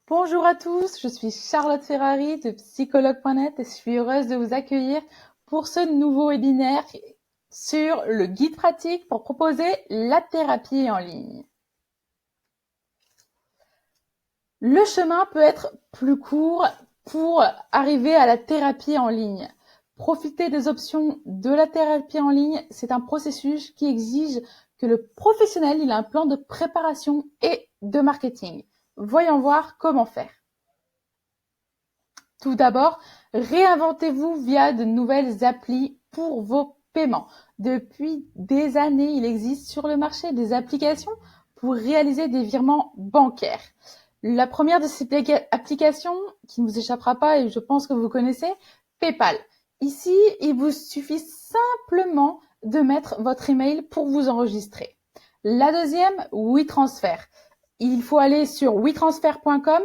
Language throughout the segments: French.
Bonjour à tous, je suis Charlotte Ferrari de psychologue.net et je suis heureuse de vous accueillir pour ce nouveau webinaire sur le guide pratique pour proposer la thérapie en ligne. Le chemin peut être plus court pour arriver à la thérapie en ligne. Profiter des options de la thérapie en ligne, c'est un processus qui exige que le professionnel ait un plan de préparation et de marketing. Voyons voir comment faire. Tout d'abord, réinventez-vous via de nouvelles applis pour vos paiements. Depuis des années, il existe sur le marché des applications pour réaliser des virements bancaires. La première de ces applications, qui ne vous échappera pas et je pense que vous connaissez, PayPal. Ici, il vous suffit simplement de mettre votre email pour vous enregistrer. La deuxième, WeTransfer. Il faut aller sur wetransfer.com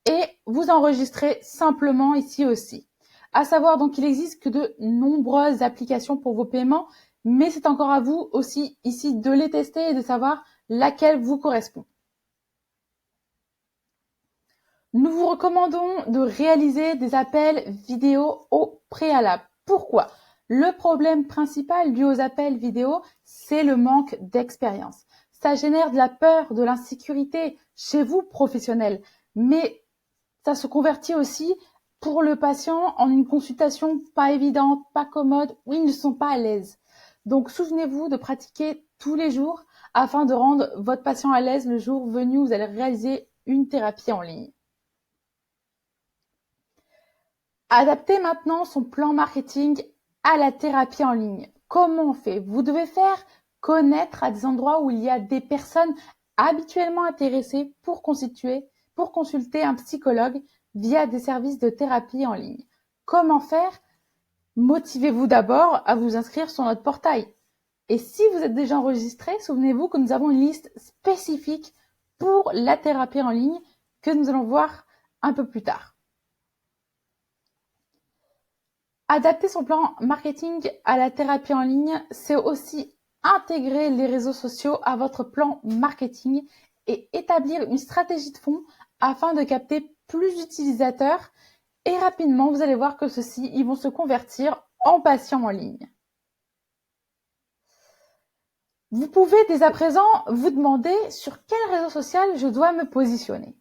et vous enregistrez simplement ici aussi. À savoir donc qu'il existe que de nombreuses applications pour vos paiements, mais c'est encore à vous aussi ici de les tester et de savoir laquelle vous correspond. Nous vous recommandons de réaliser des appels vidéo au préalable. Pourquoi ? Le problème principal dû aux appels vidéo, c'est le manque d'expérience. Ça génère de la peur, de l'insécurité chez vous, professionnels, mais ça se convertit aussi pour le patient en une consultation pas évidente, pas commode, où ils ne sont pas à l'aise. Donc, souvenez-vous de pratiquer tous les jours afin de rendre votre patient à l'aise le jour venu où vous allez réaliser une thérapie en ligne. Adaptez maintenant son plan marketing à la thérapie en ligne. Comment on fait ? Vous devez faire connaître à des endroits où il y a des personnes habituellement intéressées pour consulter un psychologue via des services de thérapie en ligne. Comment faire ? Motivez-vous d'abord à vous inscrire sur notre portail. Et si vous êtes déjà enregistré, souvenez-vous que nous avons une liste spécifique pour la thérapie en ligne que nous allons voir un peu plus tard. Adapter son plan marketing à la thérapie en ligne, c'est aussi intégrer les réseaux sociaux à votre plan marketing et établir une stratégie de fond afin de capter plus d'utilisateurs et rapidement, vous allez voir que ceux-ci, ils vont se convertir en patients en ligne. Vous pouvez dès à présent vous demander sur quel réseau social je dois me positionner.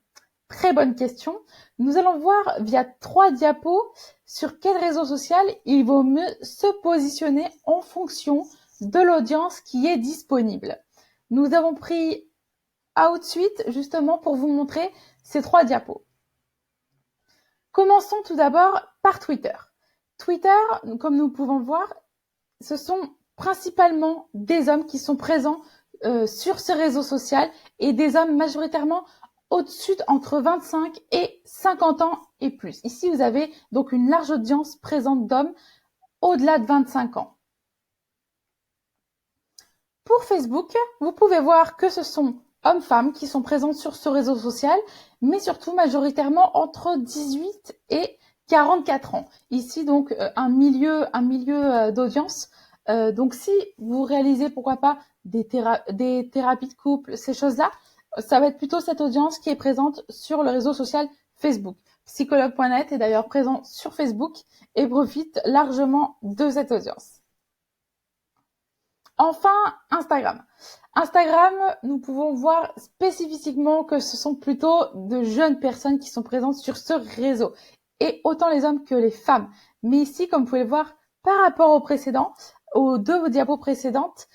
Très bonne question. Nous allons voir via 3 diapos sur quel réseau social il vaut mieux se positionner en fonction de l'audience qui est disponible. Nous avons pris Outsuite justement pour vous montrer ces 3 diapos. Commençons tout d'abord par Twitter. Twitter, comme nous pouvons le voir, ce sont principalement des hommes qui sont présents sur ce réseau social et des hommes majoritairement au-dessus entre 25 et 50 ans et plus. Ici, vous avez donc une large audience présente d'hommes au-delà de 25 ans. Pour Facebook, vous pouvez voir que ce sont hommes-femmes qui sont présents sur ce réseau social, mais surtout majoritairement entre 18 et 44 ans. Ici, donc, un milieu d'audience. Donc, si vous réalisez, pourquoi pas, des thérapies de couple, ces choses-là, ça va être plutôt cette audience qui est présente sur le réseau social Facebook. Psychologue.net est d'ailleurs présent sur Facebook et profite largement de cette audience. Enfin, Instagram. Instagram, nous pouvons voir spécifiquement que ce sont plutôt de jeunes personnes qui sont présentes sur ce réseau. Et autant les hommes que les femmes. Mais ici, comme vous pouvez le voir, par rapport aux 2 diapos précédentes,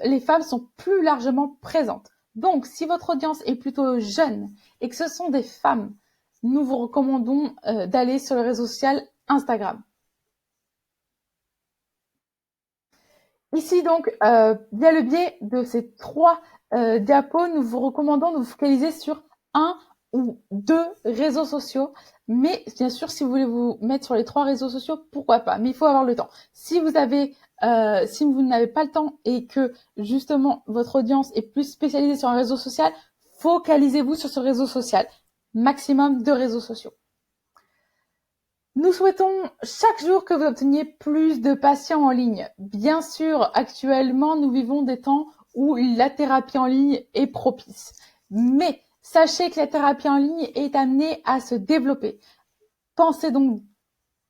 les femmes sont plus largement présentes. Donc, si votre audience est plutôt jeune et que ce sont des femmes, nous vous recommandons d'aller sur le réseau social Instagram. Ici donc, via le biais de ces 3 diapos, nous vous recommandons de vous focaliser sur 1 ou 2 réseaux sociaux. Mais bien sûr, si vous voulez vous mettre sur les 3 réseaux sociaux, pourquoi pas. Mais il faut avoir le temps. Si vous n'avez pas le temps et que justement votre audience est plus spécialisée sur un réseau social, focalisez-vous sur ce réseau social. Maximum 2 réseaux sociaux. Nous souhaitons chaque jour que vous obteniez plus de patients en ligne. Bien sûr, actuellement, nous vivons des temps où la thérapie en ligne est propice. Mais Sachez que la thérapie en ligne est amenée à se développer. Pensez donc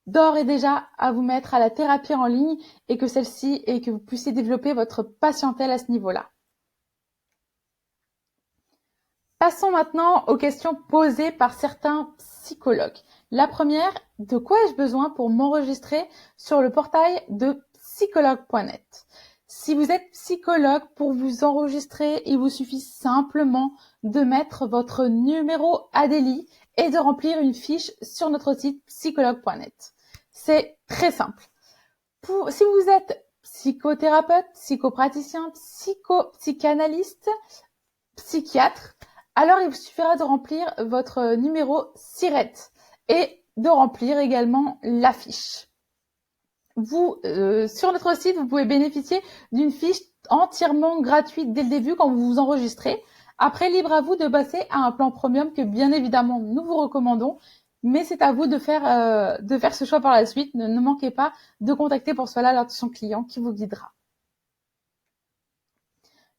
d'ores et déjà à vous mettre à la thérapie en ligne et que vous puissiez développer votre patientèle à ce niveau-là. Passons maintenant aux questions posées par certains psychologues. La première, de quoi ai-je besoin pour m'enregistrer sur le portail de psychologue.net? Si vous êtes psychologue, pour vous enregistrer, il vous suffit simplement de mettre votre numéro ADELI et de remplir une fiche sur notre site psychologue.net. C'est très simple. Si vous êtes psychothérapeute, psychopraticien, psychanalyste, psychiatre, alors il vous suffira de remplir votre numéro SIRET et de remplir également la fiche. Sur notre site, vous pouvez bénéficier d'une fiche entièrement gratuite dès le début quand vous vous enregistrez. Après, libre à vous de passer à un plan premium que bien évidemment nous vous recommandons, mais c'est à vous de faire ce choix par la suite. Ne manquez pas de contacter pour cela l'attention client qui vous guidera.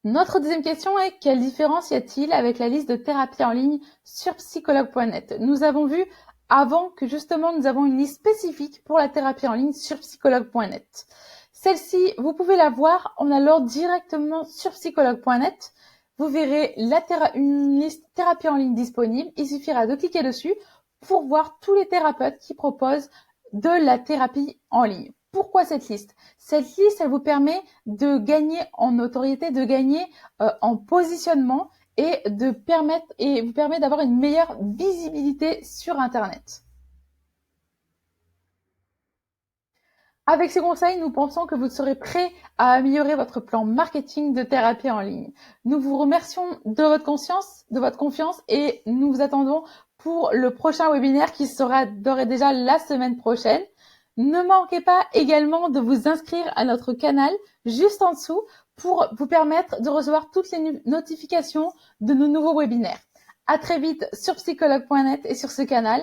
Notre deuxième question est: quelle différence y a-t-il avec la liste de thérapie en ligne sur psychologue.net? Nous avons vu avant que justement nous avons une liste spécifique pour la thérapie en ligne sur psychologue.net. Celle-ci, vous pouvez la voir en allant directement sur psychologue.net. Vous verrez une liste thérapie en ligne disponible. Il suffira de cliquer dessus pour voir tous les thérapeutes qui proposent de la thérapie en ligne. Pourquoi cette liste? Cette liste, elle vous permet de gagner en notoriété, de gagner en positionnement et vous permet d'avoir une meilleure visibilité sur Internet. Avec ces conseils, nous pensons que vous serez prêt à améliorer votre plan marketing de thérapie en ligne. Nous vous remercions de votre confiance et nous vous attendons pour le prochain webinaire qui sera d'ores et déjà la semaine prochaine. Ne manquez pas également de vous inscrire à notre canal juste en dessous pour vous permettre de recevoir toutes les notifications de nos nouveaux webinaires. À très vite sur psychologue.net et sur ce canal.